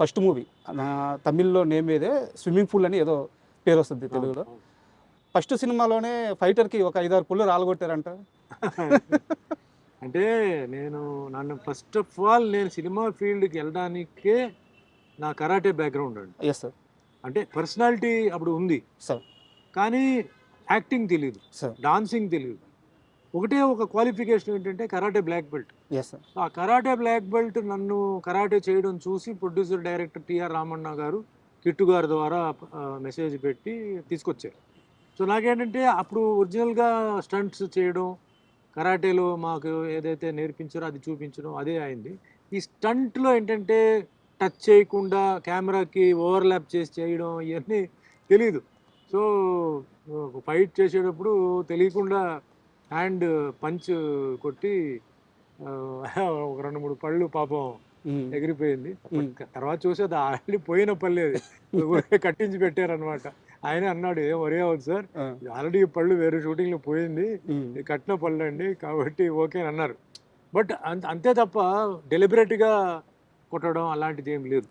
First movie నా తమిళ్లో name ఏదే స్విమ్మింగ్ పూల్ అని ఏదో పేరు వస్తుంది తెలుగులో. ఫస్ట్ సినిమాలోనే ఫైటర్కి ఒక 5-6 పుల్లు రాలగొట్టారంట. అంటే నన్ను ఫస్ట్ ఆఫ్ ఆల్ నేను సినిమా ఫీల్డ్కి వెళ్ళడానికే నా కరాటే బ్యాక్గ్రౌండ్ అండి. Yes sir. అంటే పర్సనాలిటీ అప్పుడు ఉంది, సార్. కానీ యాక్టింగ్ తెలియదు, సార్. డాన్సింగ్ తెలియదు. ఒకటే ఒక క్వాలిఫికేషన్ ఏంటంటే karate black belt. Yes sir. ఆ కరాటే బ్లాక్ బెల్ట్ నన్ను కరాటే చేయడం చూసి ప్రొడ్యూసర్ డైరెక్టర్ టిఆర్ రామಣ್ణ గారు కిట్టు గారి ద్వారా మెసేజ్ పెట్టి తీసుకొచ్చారు. సో నాకేంటంటే అప్పుడు ఒరిజినల్గా స్టంట్స్ చేయడం, కరాటేలో మాకు ఏదైతే నేర్పించారో అది చూపించడం అదే అయింది. ఈ స్టంట్లో ఏంటంటే టచ్ చేయకుండా కెమెరాకి ఓవర్లాప్ చేసి చేయడం ఇవన్నీ తెలీదు. సో ఫైట్ చేసేటప్పుడు తెలియకుండా హ్యాండ్ పంచ్ కొట్టి ఒక 2-3 పళ్ళు పాపం ఎగిరిపోయింది. తర్వాత చూసి అది ఆల్రెడీ పోయిన పళ్ళేది, కట్టించి పెట్టారనమాట. ఆయన అన్నాడు, ఏం వరే అవుతుంది సార్, ఆల్రెడీ పళ్ళు వేరే షూటింగ్లో పోయింది, కట్టిన పళ్ళు అండి కాబట్టి ఓకే అని అన్నారు. బట్ అంతే తప్ప డెలిబరేట్గా కొట్టడం అలాంటిది ఏం లేదు.